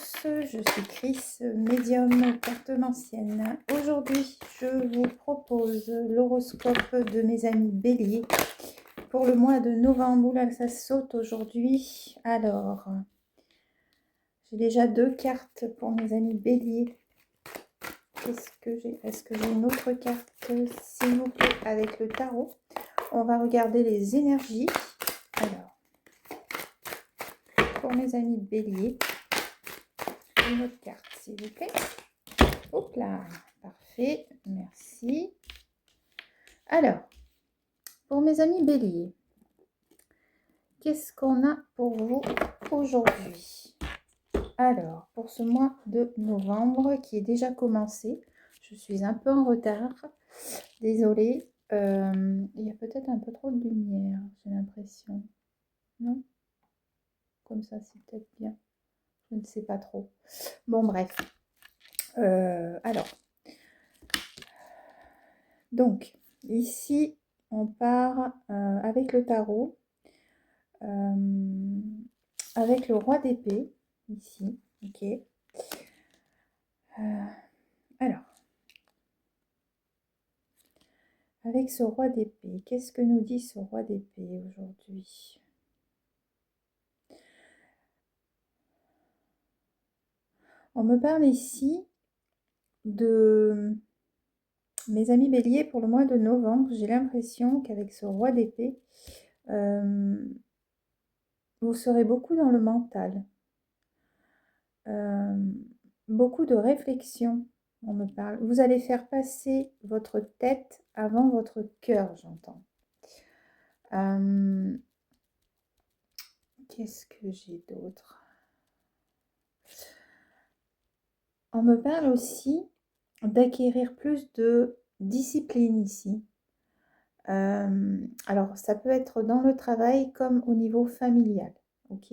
tous, je suis Chris, médium cartomancienne. Aujourd'hui, je vous propose l'horoscope de mes amis Bélier pour le mois de novembre. Là, ça saute aujourd'hui. Alors, j'ai déjà 2 cartes pour mes amis Bélier. Qu'est-ce que j'ai? Est-ce que j'ai une autre carte, s'il vous plaît, avec le tarot? On va regarder les énergies. Alors, pour mes amis Bélier, une autre carte, s'il vous plaît. Hop là, parfait, merci. Alors, pour mes amis Bélier, qu'est-ce qu'on a pour vous aujourd'hui? Alors, pour ce mois de novembre qui est déjà commencé, je suis un peu en retard, désolée. Il y a peut-être un peu trop de lumière, j'ai l'impression. Non? Comme ça, c'est peut-être bien. Je ne sais pas trop. Bon, bref. Alors, donc, ici, on part avec le tarot, avec le roi d'épée, ici, ok. Alors, avec ce roi d'épée, qu'est-ce que nous dit ce roi d'épée aujourd'hui? On me parle ici de mes amis béliers pour le mois de novembre. J'ai l'impression qu'avec ce roi d'épée, vous serez beaucoup dans le mental. Beaucoup de réflexion, on me parle. Vous allez faire passer votre tête avant votre cœur, j'entends. Qu'est-ce que j'ai d'autre? On me parle aussi d'acquérir plus de discipline ici. Alors, ça peut être dans le travail comme au niveau familial, ok.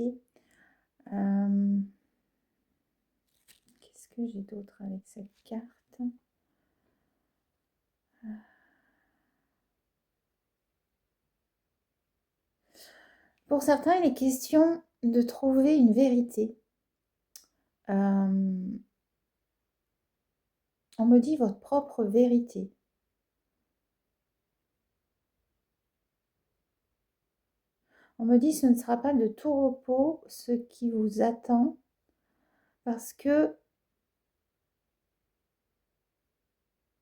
Qu'est-ce que j'ai d'autre avec cette carte? Pour certains, il est question de trouver une vérité. On me dit votre propre vérité. On me dit ce ne sera pas de tout repos ce qui vous attend parce que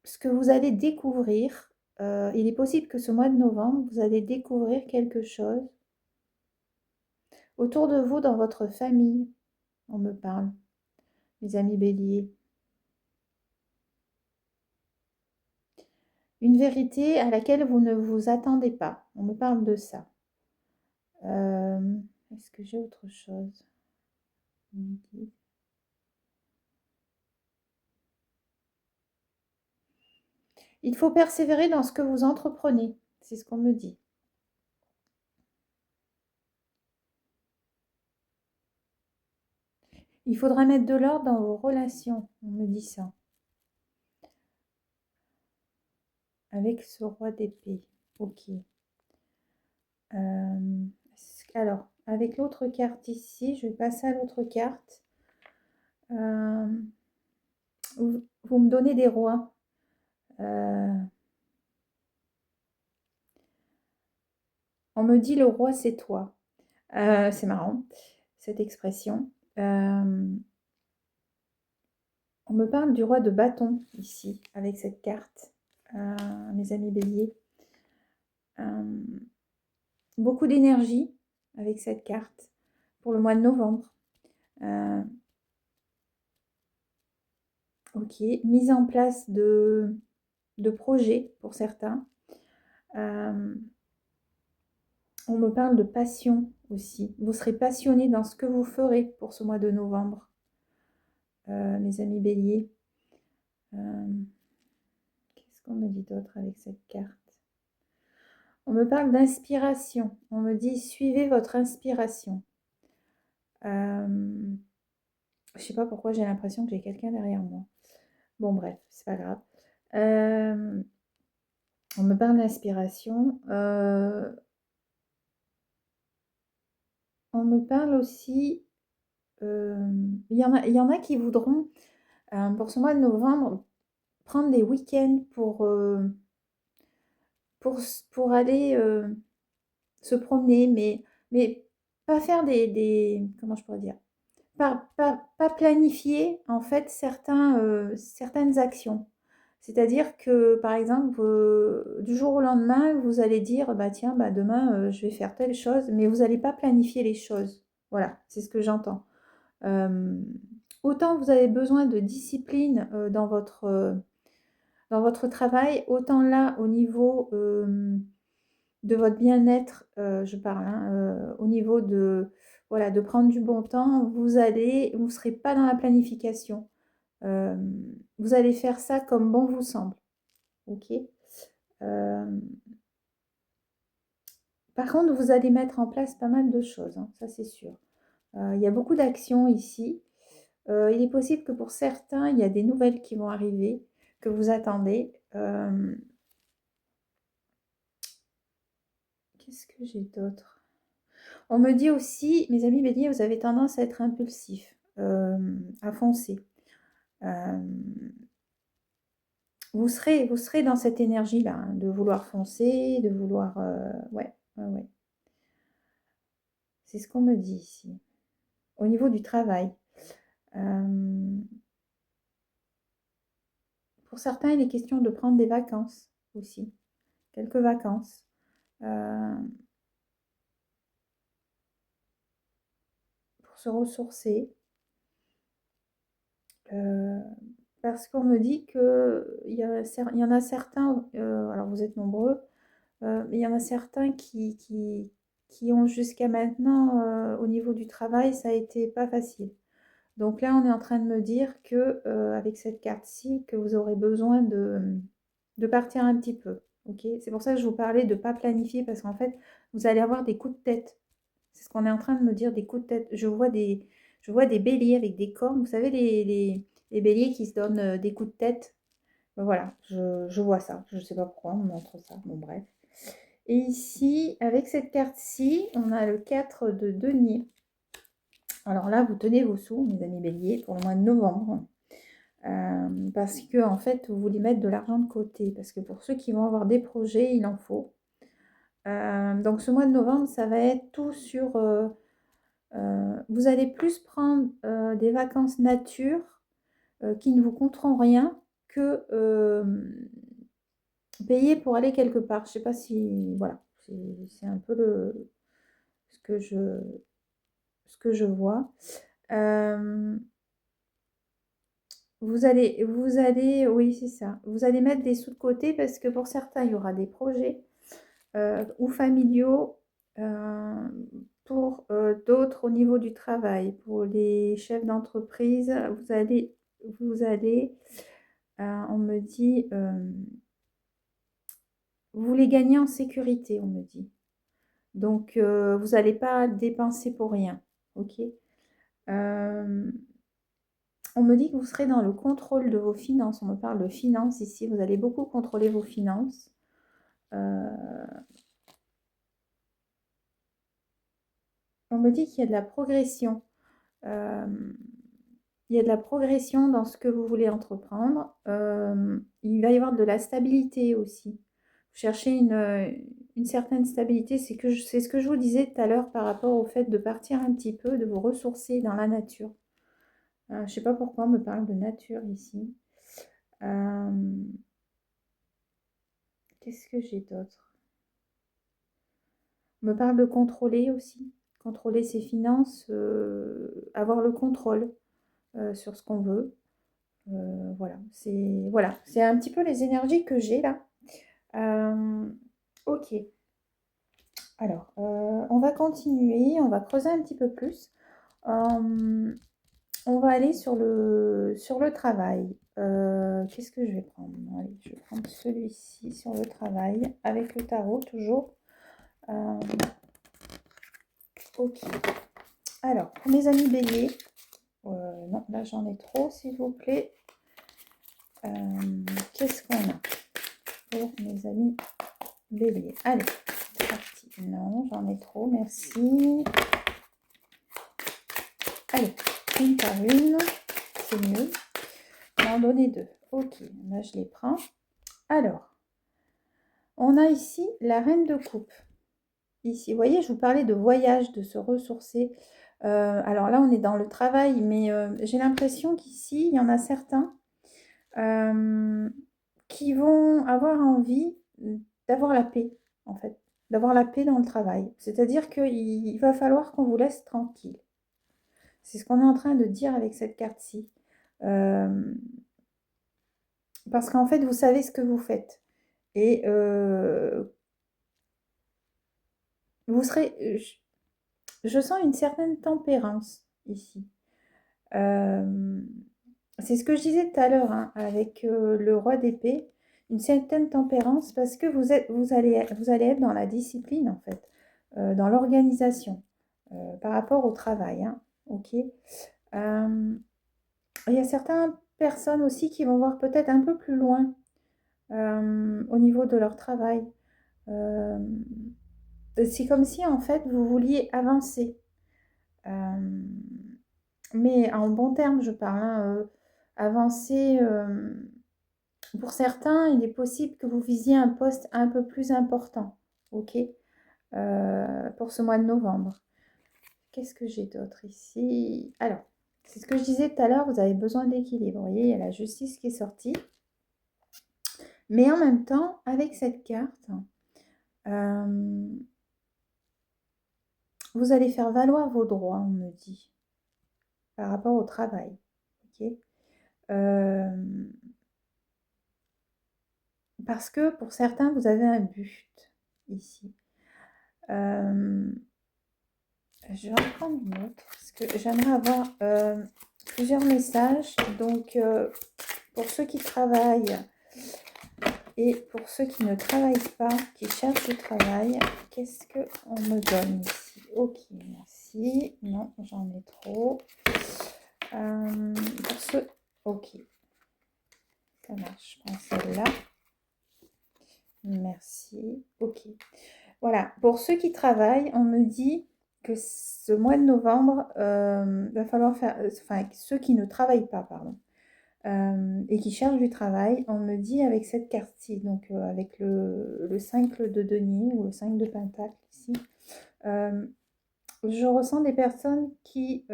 ce que vous allez découvrir, il est possible que ce mois de novembre, vous allez découvrir quelque chose autour de vous, dans votre famille. On me parle, mes amis béliers. Une vérité à laquelle vous ne vous attendez pas. On me parle de ça. Est-ce que j'ai autre chose? Il faut persévérer dans ce que vous entreprenez. C'est ce qu'on me dit. Il faudra mettre de l'ordre dans vos relations. On me dit ça. Avec ce roi d'épée. Ok. Alors, avec l'autre carte ici, je vais passer à l'autre carte. Vous me donnez des rois. On me dit le roi c'est toi. C'est marrant, cette expression. On me parle du roi de bâton ici, avec cette carte, mes amis béliers. Beaucoup d'énergie avec cette carte pour le mois de novembre. Ok, mise en place de projets pour certains. On me parle de passion aussi. Vous serez passionné dans ce que vous ferez pour ce mois de novembre, mes amis béliers. Qu'est-ce qu'on me dit d'autre avec cette carte? On me parle d'inspiration. On me dit suivez votre inspiration. Je ne sais pas pourquoi j'ai l'impression que j'ai quelqu'un derrière moi. Bon bref, c'est pas grave. On me parle d'inspiration. On me parle aussi il y en a qui voudront, pour ce mois de novembre, prendre des week-ends pour aller se promener, mais pas faire comment je pourrais dire? Pas planifier en fait certaines actions. C'est-à-dire que, par exemple, du jour au lendemain, vous allez dire: «Bah tiens, bah demain, je vais faire telle chose», mais vous allez pas planifier les choses. Voilà, c'est ce que j'entends. Hem, Autant vous avez besoin de discipline, dans votre travail, autant là, au niveau, de votre bien-être, je parle, hein, au niveau de, voilà, de prendre du bon temps, vous serez pas dans la planification. Vous allez faire ça comme bon vous semble, OK? Hem, Par contre, vous allez mettre en place pas mal de choses, hein, ça c'est sûr. Il y a beaucoup d'actions ici. Il est possible que pour certains, il y a des nouvelles qui vont arriver, que vous attendez. Qu'est-ce que j'ai d'autre? On me dit aussi, mes amis béliers, vous avez tendance à être impulsif, à foncer. Hem, vous serez dans cette énergie-là, hein, de vouloir foncer, de vouloir, ouais, ouais, ouais. C'est ce qu'on me dit ici. Au niveau du travail, hem, pour certains, il est question de prendre des vacances aussi, quelques vacances, pour se ressourcer. Heu, Parce qu'on me dit il y en a certains, alors vous êtes nombreux, mais il y en a certains qui ont jusqu'à maintenant, au niveau du travail, ça a été pas facile. Donc là, on est en train de me dire que, avec cette carte-ci, que vous aurez besoin de partir un petit peu, OK? C'est pour ça que je vous parlais de pas planifier parce qu'en fait, vous allez avoir des coups de tête. C'est ce qu'on est en train de me dire, des coups de tête. Je vois des béliers avec des cornes. Vous savez, les béliers qui se donnent, des coups de tête? Voilà, je vois ça. Je ne sais pas pourquoi on me montre ça. Bon, bref. Et ici, avec cette carte-ci, on a le 4 de denier. Alors là, vous tenez vos sous, mes amis béliers, pour le mois de novembre. Parce que, en fait, vous voulez mettre de l'argent de côté. Parce que pour ceux qui vont avoir des projets, il en faut. Donc ce mois de novembre, ça va être tout sur... vous allez plus prendre des vacances nature qui ne vous coûteront rien que payer pour aller quelque part. Je sais pas si... Voilà, c'est un peu ce que je, ce que je vois. Euh, oui, c'est ça. Vous allez mettre des sous de côté parce que pour certains, il y aura des projets ou familiaux. euh, pour d'autres au niveau du travail, pour les chefs d'entreprise, on me dit, vous voulez gagner en sécurité, on me dit. Donc, vous n'allez pas dépenser pour rien, ok? Euh, on me dit que vous serez dans le contrôle de vos finances. On me parle de finances ici. Vous allez beaucoup contrôler vos finances. Euh, on me dit qu'il y a de la progression. Euh, il y a de la progression dans ce que vous voulez entreprendre. Il va y avoir de la stabilité aussi. Vous cherchez une certaine stabilité. C'est ce que je vous disais tout à l'heure par rapport au fait de partir un petit peu, de vous ressourcer dans la nature. Je ne sais pas pourquoi on me parle de nature ici. Euh, Qu'est-ce que j'ai d'autre? On me parle de contrôler aussi. Contrôler ses finances, avoir le contrôle sur ce qu'on veut. Voilà, c'est un petit peu les énergies que j'ai là. Ok, alors on va continuer, on va creuser un petit peu plus. On va aller sur le travail. Qu'est-ce que je vais prendre? Allez, je vais prendre celui-ci sur le travail avec le tarot toujours. Ok, alors pour mes amis béliers, non, là j'en ai trop, s'il vous plaît. Qu'est-ce qu'on a pour mes amis béliers? Allez, c'est parti. Non, j'en ai trop, merci. Allez, une par une. C'est mieux. On va en donner 2. Ok, là je les prends. Alors, on a ici la reine de coupe. Ici, vous voyez, je vous parlais de voyage, de se ressourcer. Alors là, on est dans le travail, mais j'ai l'impression qu'ici, il y en a certains qui vont avoir envie d'avoir la paix, en fait. D'avoir la paix dans le travail. C'est-à-dire qu'il va falloir qu'on vous laisse tranquille. C'est ce qu'on est en train de dire avec cette carte-ci. Parce qu'en fait, vous savez ce que vous faites. Et vous serez... Je sens une certaine tempérance ici. C'est ce que je disais tout à l'heure hein, avec le roi d'épée. Une certaine tempérance parce que vous allez être dans la discipline en fait. Dans l'organisation par rapport au travail. Hein, ok. Il y a certaines personnes aussi qui vont voir peut-être un peu plus loin au niveau de leur travail. C'est comme si en fait vous vouliez avancer. Mais en bon terme, je parle. Hein, avancer, pour certains, il est possible que vous visiez un poste un peu plus important. Ok. Pour ce mois de novembre. Qu'est-ce que j'ai d'autre ici? Alors, c'est ce que je disais tout à l'heure, vous avez besoin d'équilibre. Vous voyez, il y a la justice qui est sortie. Mais en même temps, avec cette carte, vous allez faire valoir vos droits, on me dit, par rapport au travail. Ok. Parce que pour certains, vous avez un but ici. Je vais en prendre une autre parce que j'aimerais avoir plusieurs messages. Donc, pour ceux qui travaillent et pour ceux qui ne travaillent pas, qui cherchent du travail, qu'est-ce qu'on me donne ici? Ok, merci. Non, j'en ai trop. Pour ceux... Ok, ça marche. Je prends celle-là. Merci. Ok. Voilà. Pour ceux qui travaillent, on me dit que ce mois de novembre, va falloir faire... Enfin, ceux qui ne travaillent pas, pardon. Et qui cherchent du travail, on me dit avec cette carte-ci, donc avec le 5 de denier ou le 5 de pentacle ici, je ressens des personnes qui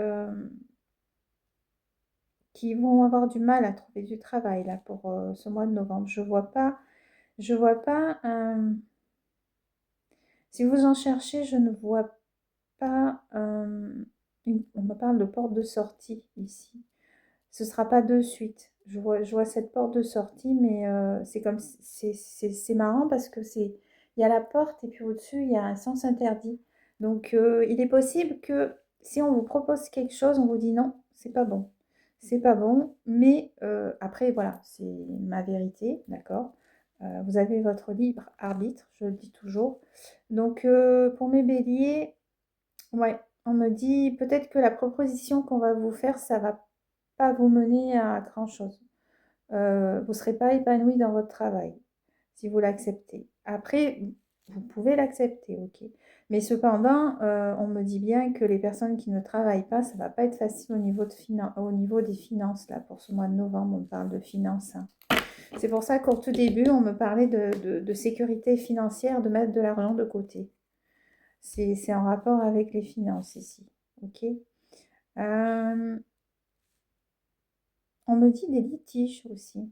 vont avoir du mal à trouver du travail là pour ce mois de novembre. Je vois pas, si vous en cherchez, je ne vois pas, on me parle de porte de sortie ici. Ce ne sera pas de suite. Je vois cette porte de sortie, mais c'est comme c'est marrant parce que il y a la porte et puis au-dessus, il y a un sens interdit. Donc, il est possible que si on vous propose quelque chose, on vous dit non, c'est pas bon. C'est pas bon, mais après, voilà, c'est ma vérité, d'accord? Vous avez votre libre arbitre, je le dis toujours. Donc, pour mes béliers, ouais, on me dit peut-être que la proposition qu'on va vous faire, ça va pas vous mener à grand-chose. Vous ne serez pas épanoui dans votre travail si vous l'acceptez. Après, vous pouvez l'accepter, ok. Mais cependant, on me dit bien que les personnes qui ne travaillent pas, ça ne va pas être facile au niveau des finances. Là, pour ce mois de novembre, on parle de finances. Hein. C'est pour ça qu'au tout début, on me parlait de sécurité financière, de mettre de l'argent de côté. C'est en rapport avec les finances ici, ok. On me dit des litiges aussi.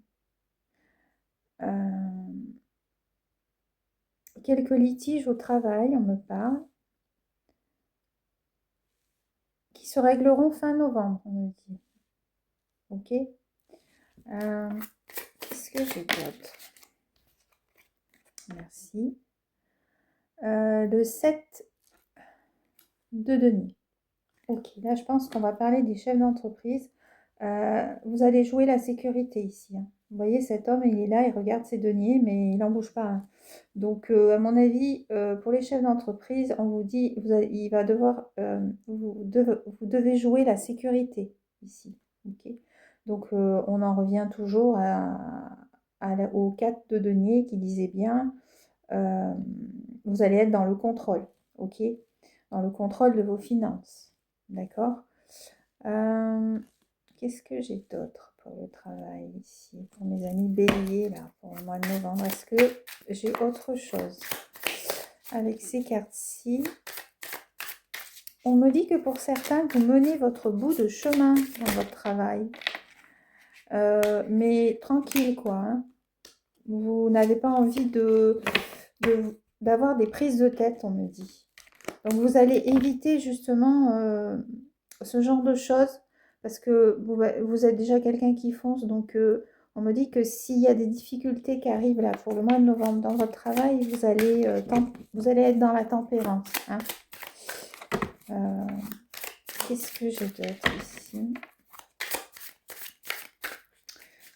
Quelques litiges au travail, on me parle, qui se régleront fin novembre, on me dit. Ok. Qu'est-ce que j'ai d'autre? Merci. Le 7 de denier. Ok, là je pense qu'on va parler des chefs d'entreprise. Vous allez jouer la sécurité ici. Hein. Vous voyez, cet homme, il est là, il regarde ses deniers, mais il n'en bouge pas. Hein. Donc, à mon avis, pour les chefs d'entreprise, on vous dit, il va devoir, vous devez jouer la sécurité ici. Okay. Donc, on en revient toujours au 4 de denier qui disait bien, vous allez être dans le contrôle, ok, dans le contrôle de vos finances, d'accord. Qu'est-ce que j'ai d'autre pour le travail ici? Pour mes amis béliers, là, pour le mois de novembre. Est-ce que j'ai autre chose avec ces cartes-ci? On me dit que pour certains, vous menez votre bout de chemin dans votre travail. Mais tranquille, quoi. Hein. Vous n'avez pas envie d'avoir des prises de tête, on me dit. Donc, vous allez éviter justement ce genre de choses parce que vous êtes déjà quelqu'un qui fonce. Donc, on me dit que s'il y a des difficultés qui arrivent là pour le mois de novembre dans votre travail, vous allez être dans la tempérance. Hein. Qu'est-ce que j'ai d'autre ici?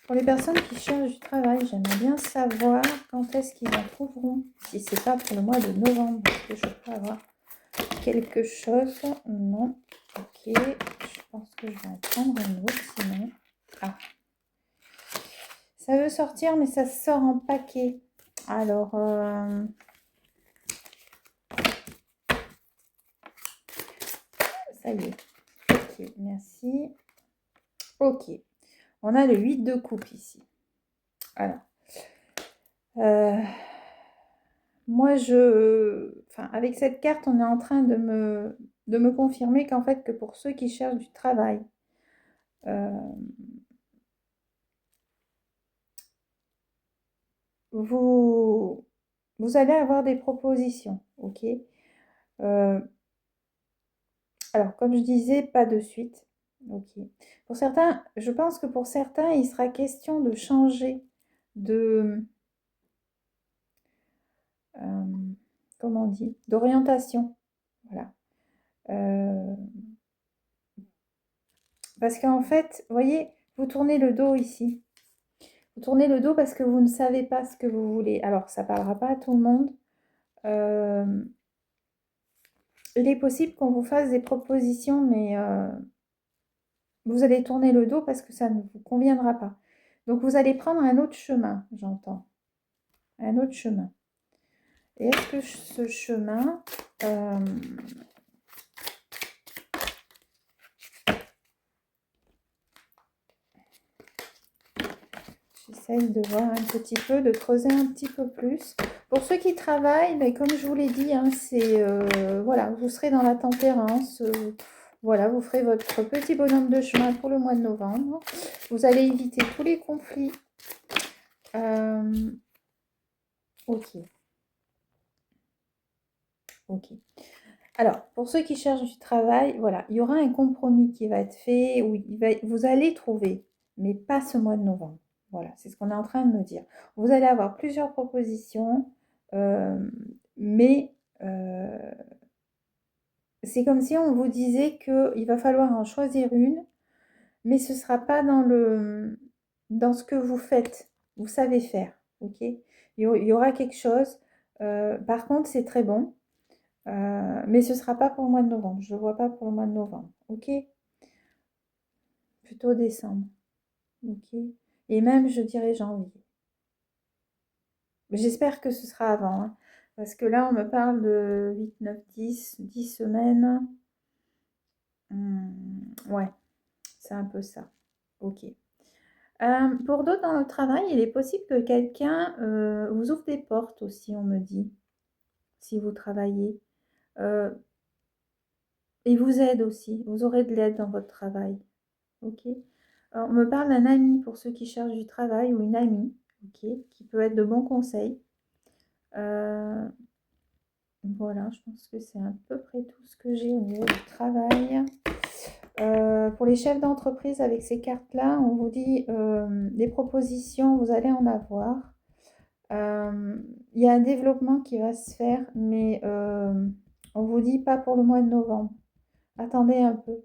Pour les personnes qui cherchent du travail, j'aimerais bien savoir quand est-ce qu'ils en trouveront. Si c'est pas pour le mois de novembre, est-ce que je peux avoir quelque chose? Non. Ok. Je pense que je vais en prendre un autre sinon. Ah. Ça veut sortir, mais ça sort en paquet. Alors, ça y est. Ok, merci. Ok. On a le 8 de coupe ici. Alors. Moi, avec cette carte, on est en train de me confirmer qu'en fait, que pour ceux qui cherchent du travail, vous allez avoir des propositions, ok? Alors, comme je disais, pas de suite, ok? Pour certains, je pense que pour certains, il sera question de changer de... comment on dit? D'orientation, voilà. Parce qu'en fait, vous voyez, vous tournez le dos ici. Vous tournez le dos parce que vous ne savez pas ce que vous voulez. Alors, ça ne parlera pas à tout le monde. Il est possible qu'on vous fasse des propositions, mais vous allez tourner le dos parce que ça ne vous conviendra pas. Donc, vous allez prendre un autre chemin, j'entends. Un autre chemin. Et est-ce que ce chemin... J'essaye de voir un petit peu, de creuser un petit peu plus. Pour ceux qui travaillent, mais comme je vous l'ai dit, hein, c'est voilà, vous serez dans la tempérance. Voilà, vous ferez votre petit bonhomme de chemin pour le mois de novembre. Vous allez éviter tous les conflits. Ok. Ok. Alors, pour ceux qui cherchent du travail, voilà, il y aura un compromis qui va être fait, où vous allez trouver, mais pas ce mois de novembre. Voilà, c'est ce qu'on est en train de me dire. Vous allez avoir plusieurs propositions, mais c'est comme si on vous disait qu'il va falloir en choisir une, mais ce ne sera pas dans ce que vous faites, vous savez faire, ok? Il y aura quelque chose. Par contre, c'est très bon. Mais ce ne sera pas pour le mois de novembre. Je ne le vois pas pour le mois de novembre. Ok? Plutôt décembre. Ok? Et même, je dirais janvier. J'espère que ce sera avant. Hein, parce que là, on me parle de 8, 9, 10 semaines. Ouais, c'est un peu ça. Ok. Pour d'autres dans le travail, il est possible que quelqu'un vous ouvre des portes aussi, on me dit, si vous travaillez. Et vous aide aussi. Vous aurez de l'aide dans votre travail. Ok. Alors, on me parle d'un ami pour ceux qui cherchent du travail ou une amie, ok, qui peut être de bons conseils. Voilà, je pense que c'est à peu près tout ce que j'ai au niveau du travail. Pour les chefs d'entreprise, avec ces cartes-là, on vous dit des propositions, vous allez en avoir. Il y a un développement qui va se faire, mais on vous dit pas pour le mois de novembre. Attendez un peu.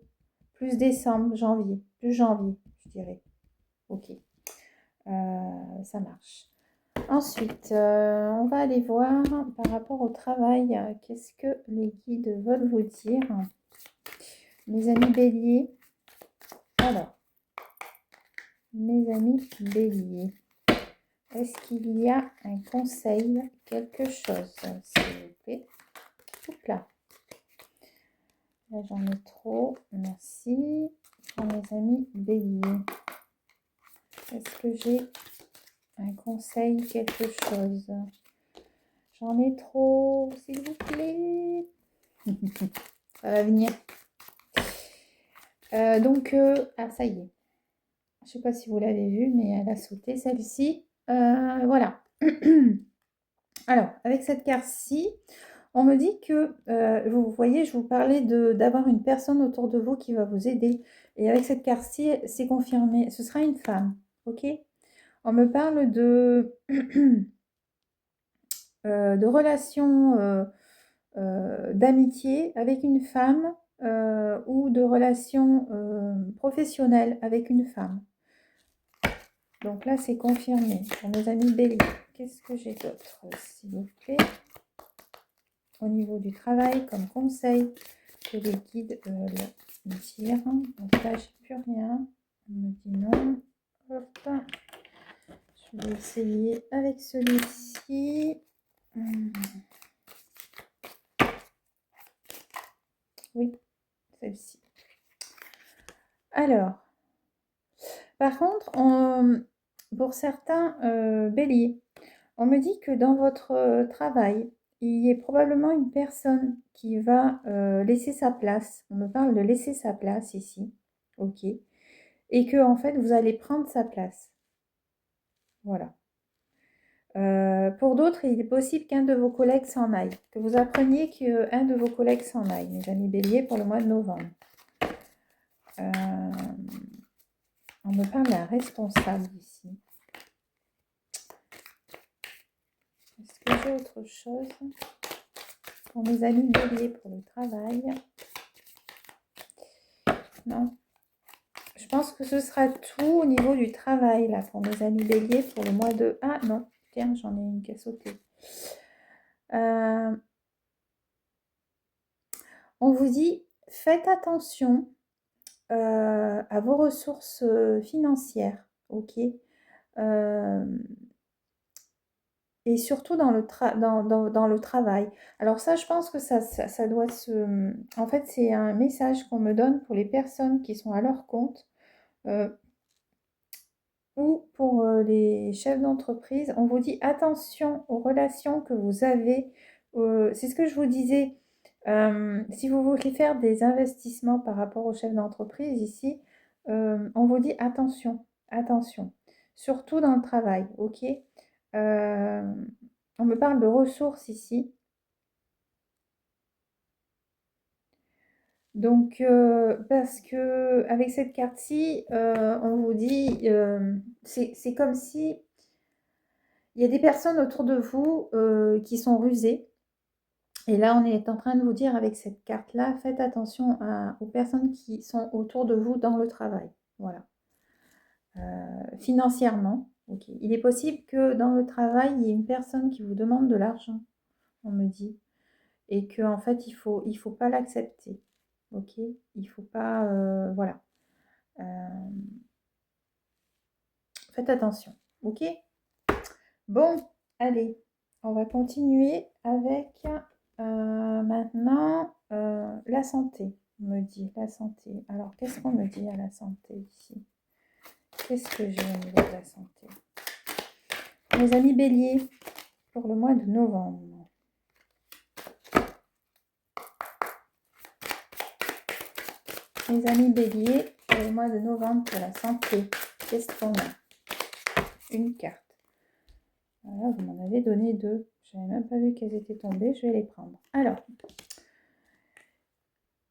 Plus décembre, janvier. Plus janvier, je dirais. Ok. Ça marche. Ensuite, on va aller voir par rapport au travail, qu'est-ce que les guides veulent vous dire. Mes amis béliers. Alors, mes amis béliers, est-ce qu'il y a un conseil, quelque chose, s'il vous plaît? Hop là. Là, j'en ai trop. Merci. pour mes amis béliers. Est-ce que j'ai un conseil, quelque chose? J'en ai trop, s'il vous plaît. Ça va venir. Ah ça y est. Je ne sais pas si vous l'avez vu, mais elle a sauté celle-ci. Voilà. Alors, avec cette carte-ci, on me dit que, vous voyez, je vous parlais d'avoir une personne autour de vous qui va vous aider. Et avec cette carte-ci, c'est confirmé. Ce sera une femme, ok? On me parle de, de relations d'amitié avec une femme ou de relations professionnelles avec une femme. Donc là, c'est confirmé pour mes amis béliers. Qu'est-ce que j'ai d'autre, s'il vous plaît? Au niveau du travail, comme conseil, que les guides me dire. Donc là, j'ai plus rien. On me dit non. Hop. Je vais essayer avec celui-ci. Oui, celle-ci. Alors, par contre, pour certains béliers, on me dit que dans votre travail, il y a probablement une personne qui va laisser sa place. On me parle de laisser sa place ici. Ok. Et que, en fait, vous allez prendre sa place. Voilà. Pour d'autres, il est possible qu'un de vos collègues s'en aille. Que vous appreniez qu'un de vos collègues s'en aille, mes amis béliers, pour le mois de novembre. On me parle d'un responsable ici. Est-ce que j'ai autre chose pour mes amis béliers pour le travail? Non. Je pense que ce sera tout au niveau du travail, là, pour mes amis béliers pour le mois de... Ah non, tiens, j'en ai une qui a sauté. On vous dit, faites attention à vos ressources financières, ok? Et surtout dans le, dans le travail. Alors ça, je pense que ça doit se... En fait, c'est un message qu'on me donne pour les personnes qui sont à leur compte ou pour les chefs d'entreprise. On vous dit attention aux relations que vous avez. C'est ce que je vous disais. Si vous voulez faire des investissements par rapport aux chefs d'entreprise ici, on vous dit attention, attention. Surtout dans le travail, ok? On me parle de ressources ici. Donc, parce que avec cette carte-ci, on vous dit, c'est comme si il y a des personnes autour de vous qui sont rusées. Et là, on est en train de vous dire avec cette carte-là, faites attention aux personnes qui sont autour de vous dans le travail. Voilà. Financièrement, ok. Il est possible que dans le travail, il y ait une personne qui vous demande de l'argent, on me dit, et qu'en fait, il faut pas l'accepter. Ok. Il faut pas, voilà. Faites attention. Ok. Bon, allez, on va continuer avec maintenant la santé. On me dit la santé. Alors, qu'est-ce qu'on me dit à la santé ici? Qu'est-ce que j'ai au niveau de la santé? Mes amis béliers, pour le mois de novembre. Mes amis béliers, pour le mois de novembre, pour la santé. Qu'est-ce qu'on a? Une carte. Voilà, vous m'en avez donné deux. Je n'avais même pas vu qu'elles étaient tombées. Je vais les prendre. Alors,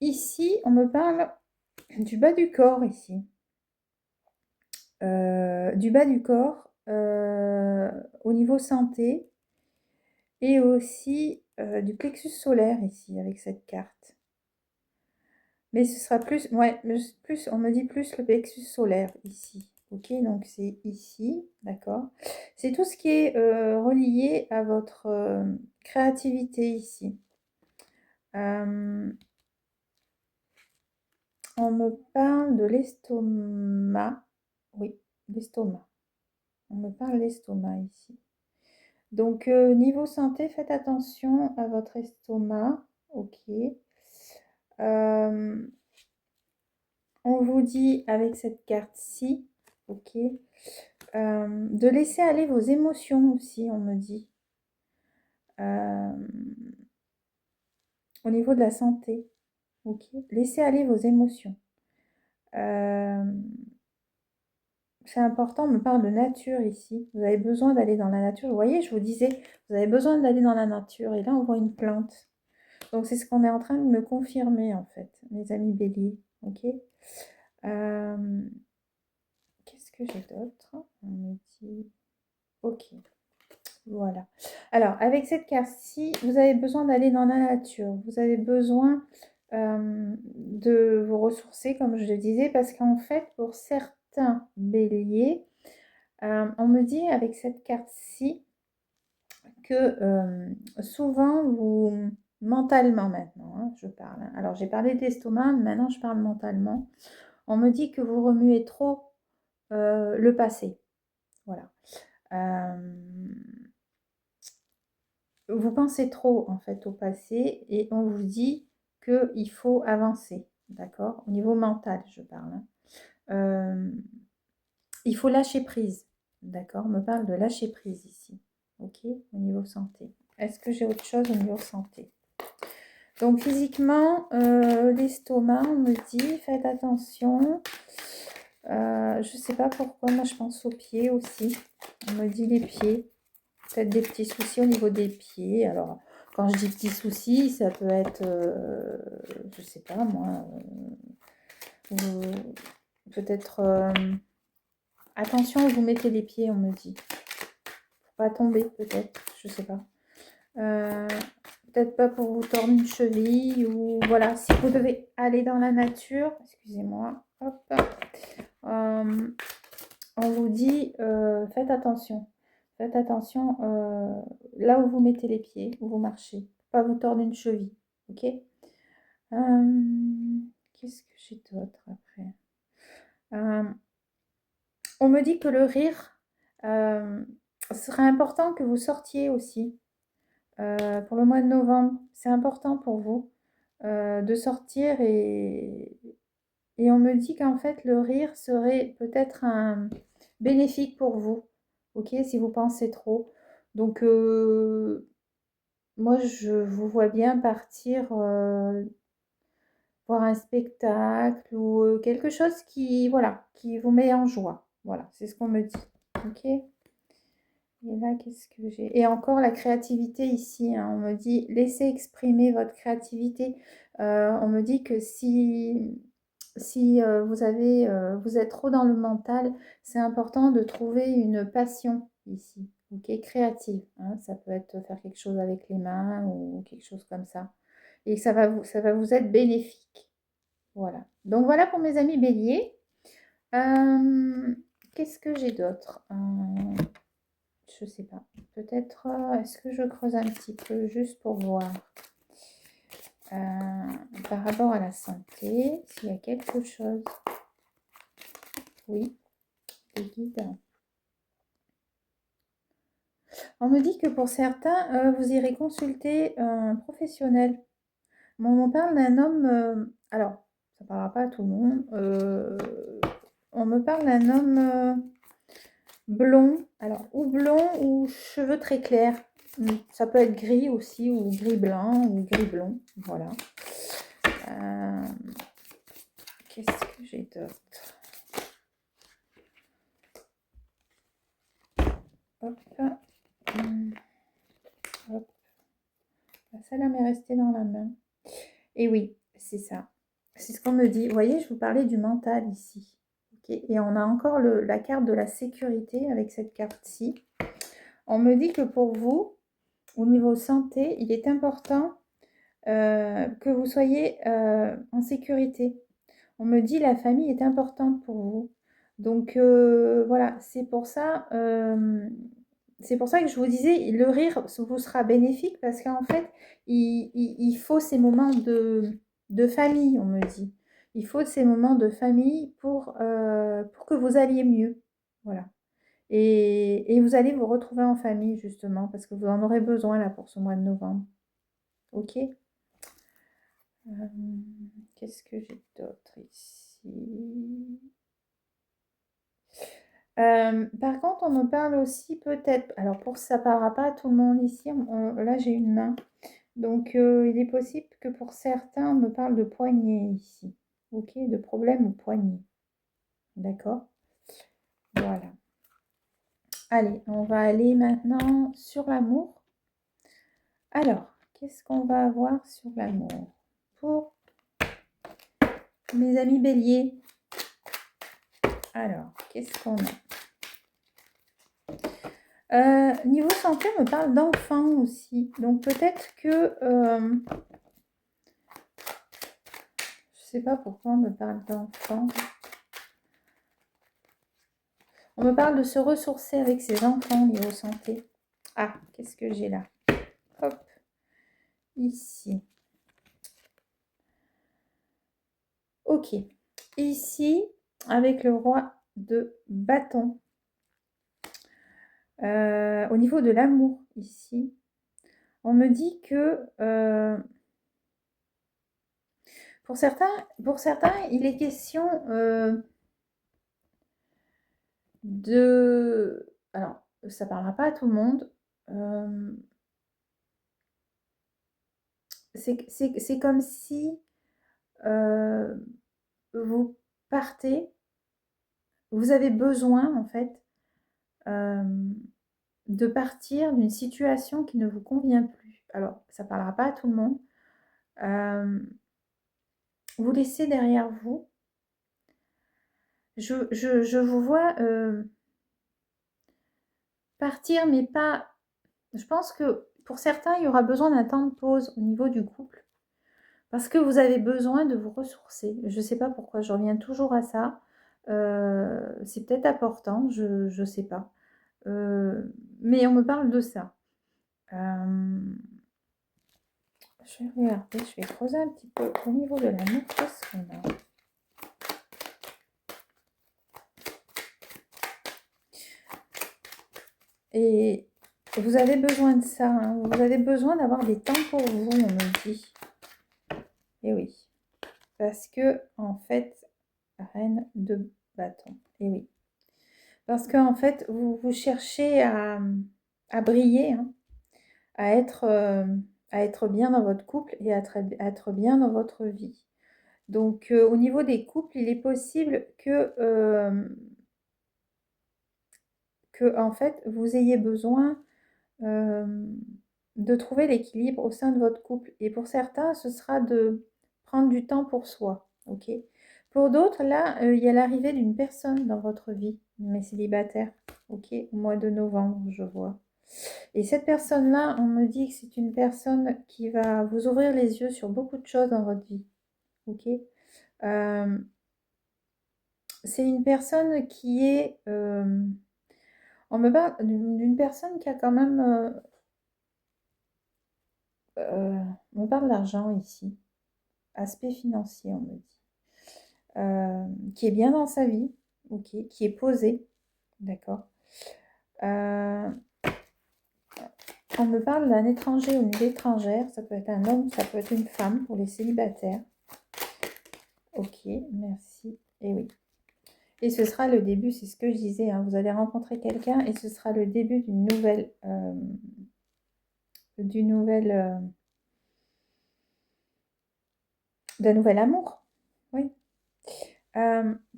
ici, on me parle du bas du corps, ici. Du bas du corps, au niveau santé, et aussi du plexus solaire, ici, avec cette carte. Mais ce sera plus, ouais, plus, on me dit plus le plexus solaire, ici. Ok, donc c'est ici, d'accord. C'est tout ce qui est relié à votre créativité ici. On me parle de l'estomac. Oui, l'estomac. On me parle de l'estomac ici. Donc, niveau santé, faites attention à votre estomac. Ok. On on vous dit avec cette carte-ci, ok, de laisser aller vos émotions aussi, on me dit. Au niveau de la santé, ok, laissez aller vos émotions. C'est important, on me parle de nature ici. Vous avez besoin d'aller dans la nature. Vous voyez, je vous disais, vous avez besoin d'aller dans la nature. Et là, on voit une plante. Donc, c'est ce qu'on est en train de me confirmer, en fait, mes amis béliers. Ok. Qu'est-ce que j'ai d'autre? On me dit... Ok. Voilà. Alors, avec cette carte-ci, vous avez besoin d'aller dans la nature. Vous avez besoin de vous ressourcer, comme je le disais, parce qu'en fait, pour certains béliers, on me dit avec cette carte-ci que souvent, vous, mentalement maintenant, hein, je parle. Hein. Alors, j'ai parlé de l'estomac, maintenant je parle mentalement. On me dit que vous remuez trop le passé. Voilà. Vous pensez trop en fait au passé et on vous dit qu'il faut avancer, d'accord? Au niveau mental, je parle. Hein. Il faut lâcher prise, d'accord? On me parle de lâcher prise ici, ok? Au niveau santé. Est-ce que j'ai autre chose au niveau santé? Donc physiquement, l'estomac, on me dit, faites attention. Je ne sais pas pourquoi, moi je pense aux pieds aussi. On me dit les pieds. Peut-être des petits soucis au niveau des pieds. Alors, quand je dis petits soucis, ça peut être, je sais pas moi, peut-être, attention où vous mettez les pieds, on me dit. Pour pas tomber, peut-être, je sais pas. Peut-être pas pour vous tordre une cheville ou voilà, si vous devez aller dans la nature, excusez-moi, hop, on vous dit, faites attention. Faites attention là où vous mettez les pieds, où vous marchez. Pas vous tordre une cheville. Ok. Qu'est-ce que j'ai d'autre après? On me dit que le rire serait important que vous sortiez aussi. Pour le mois de novembre, c'est important pour vous de sortir et on me dit qu'en fait le rire serait peut-être un bénéfique pour vous. Ok, si vous pensez trop. Donc moi je vous vois bien partir voir un spectacle ou quelque chose qui voilà qui vous met en joie. Voilà, c'est ce qu'on me dit. Ok. Et là, qu'est-ce que j'ai? Et encore la créativité ici, hein, on me dit laissez exprimer votre créativité. On me dit que si vous êtes trop dans le mental, c'est important de trouver une passion ici, ok, créative. Hein, ça peut être faire quelque chose avec les mains ou quelque chose comme ça. Et ça va vous être bénéfique. Voilà. Donc voilà pour mes amis béliers. Qu'est-ce que j'ai d'autre? Je sais pas. Peut-être, est-ce que je creuse un petit peu juste pour voir par rapport à la santé, s'il y a quelque chose. Oui, les guides. On me dit que pour certains, vous irez consulter un professionnel. On parle d'un homme, alors, ça ne parlera pas à tout le monde. On me parle d'un homme blond, alors ou blond ou cheveux très clairs. Ça peut être gris aussi, ou gris blanc, ou gris blond. Voilà. Qu'est-ce que j'ai d'autre? Hop. Hop. Ça là m'est resté dans la main. Et oui, c'est ça. C'est ce qu'on me dit. Vous voyez, je vous parlais du mental ici. Okay. Et on a encore la carte de la sécurité avec cette carte-ci. On me dit que pour vous, au niveau santé, il est important que vous soyez en sécurité. On me dit la famille est importante pour vous. Donc voilà, c'est pour ça que je vous disais, le rire vous sera bénéfique parce qu'en fait, il faut ces moments de famille, on me dit. Il faut ces moments de famille pour que vous alliez mieux. Voilà. Et vous allez vous retrouver en famille, justement, parce que vous en aurez besoin là pour ce mois de novembre. Ok. Qu'est-ce que j'ai d'autre ici? Par contre, on me parle aussi peut-être, alors pour ça ne parlera pas à tout le monde ici, là j'ai une main, donc il est possible que pour certains, on me parle de poignet ici, ok, de problème au poignet, d'accord, voilà. Allez, on va aller maintenant sur l'amour. Alors, qu'est-ce qu'on va avoir sur l'amour pour mes amis béliers? Alors, qu'est-ce qu'on a? Niveau santé, on me parle d'enfants aussi. Donc peut-être que... je sais pas pourquoi on me parle d'enfants. On me parle de se ressourcer avec ses enfants niveau santé. Ah, qu'est-ce que j'ai là? Hop, ici. Ok. Ici, avec le roi de bâton. Au niveau de l'amour, ici, on me dit que pour certains, il est question de... Alors, ça ne parlera pas à tout le monde. C'est comme si vous partez, vous avez besoin, en fait, de partir d'une situation qui ne vous convient plus. Alors, ça ne parlera pas à tout le monde. Vous laissez derrière vous. Je vous vois partir, mais pas... Je pense que pour certains, il y aura besoin d'un temps de pause au niveau du couple. Parce que vous avez besoin de vous ressourcer. Je ne sais pas pourquoi, je reviens toujours à ça. C'est peut-être important, je ne sais pas. Mais on me parle de ça. Je vais regarder, je vais creuser un petit peu au niveau de l'amour. Qu'est-ce qu'on a? Et vous avez besoin de ça. Hein. Vous avez besoin d'avoir des temps pour vous, on me dit. Et oui. Parce que, en fait, reine de bâton. Et oui. Parce qu'en fait, vous cherchez à briller, hein, à être bien dans votre couple et à être bien dans votre vie. Donc, au niveau des couples, il est possible que en fait, vous ayez besoin de trouver l'équilibre au sein de votre couple. Et pour certains, ce sera de prendre du temps pour soi. Ok. Pour d'autres, là, il y a l'arrivée d'une personne dans votre vie, mais célibataire. Ok, au mois de novembre, je vois. Et cette personne-là, on me dit que c'est une personne qui va vous ouvrir les yeux sur beaucoup de choses dans votre vie. Ok. C'est une personne qui est... on me parle d'une personne qui a quand même... on me parle d'argent ici. Aspect financier, on me dit. Qui est bien dans sa vie. Ok. Qui est posé. D'accord. On me parle d'un étranger ou une étrangère. Ça peut être un homme, ça peut être une femme pour les célibataires. Ok, merci. Et oui. Et ce sera le début, c'est ce que je disais, hein, vous allez rencontrer quelqu'un et ce sera le début d'une nouvelle... d'un nouvel amour. Oui.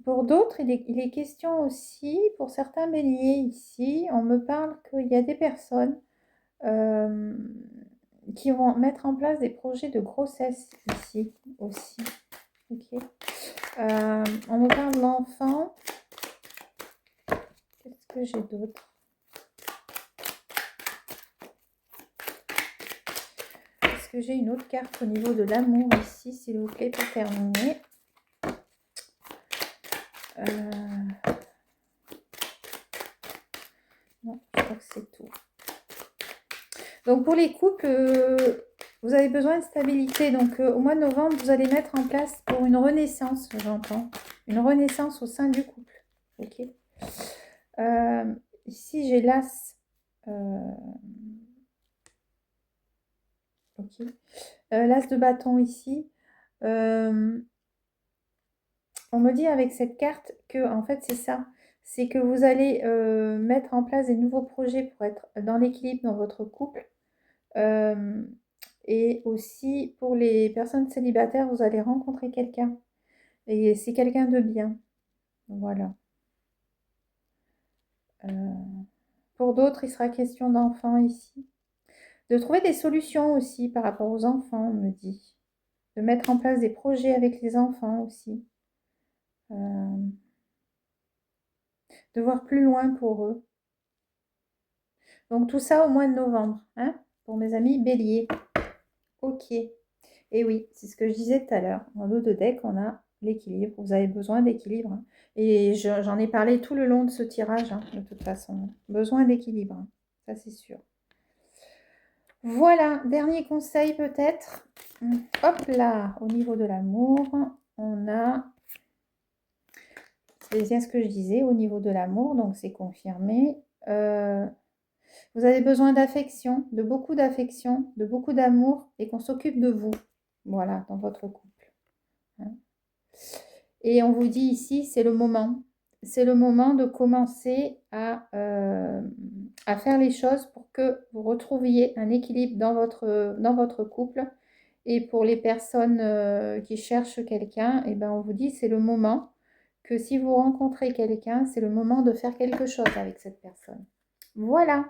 Pour d'autres, il est question aussi, pour certains béliers ici, on me parle qu'il y a des personnes qui vont mettre en place des projets de grossesse ici aussi. Ok. On me parle de l'enfant. Qu'est-ce que j'ai d'autre? Est-ce que j'ai une autre carte au niveau de l'amour ici, s'il vous plaît, pour terminer? Non, je crois que c'est tout. Donc pour les couples, vous avez besoin de stabilité. Donc au mois de novembre, vous allez mettre en place pour une renaissance, j'entends. Une renaissance au sein du couple. Ok. Ici, j'ai l'as. Ok. L'as de bâton ici. On On me dit avec cette carte que, en fait, c'est ça. C'est que vous allez mettre en place des nouveaux projets pour être dans l'équilibre dans votre couple. Et aussi, pour les personnes célibataires, vous allez rencontrer quelqu'un. Et c'est quelqu'un de bien. Voilà. Pour d'autres, il sera question d'enfants ici. De trouver des solutions aussi par rapport aux enfants, on me dit. De mettre en place des projets avec les enfants aussi. De voir plus loin pour eux. Donc tout ça au mois de novembre, hein, pour mes amis béliers. Ok. Et oui, c'est ce que je disais tout à l'heure. En dos de deck, on a l'équilibre. Vous avez besoin d'équilibre, hein. Et j'en ai parlé tout le long de ce tirage, hein, de toute façon. Besoin d'équilibre, hein. Ça c'est sûr. Voilà, dernier conseil peut-être. Hop là, au niveau de l'amour, on a... C'est bien ce que je disais, au niveau de l'amour, donc c'est confirmé. Vous avez besoin d'affection, de beaucoup d'amour et qu'on s'occupe de vous. Voilà, dans votre couple. Hein. Et on vous dit ici, c'est le moment. C'est le moment de commencer à faire les choses pour que vous retrouviez un équilibre dans votre couple. Et pour les personnes qui cherchent quelqu'un, eh ben, on vous dit c'est le moment que si vous rencontrez quelqu'un, c'est le moment de faire quelque chose avec cette personne. Voilà.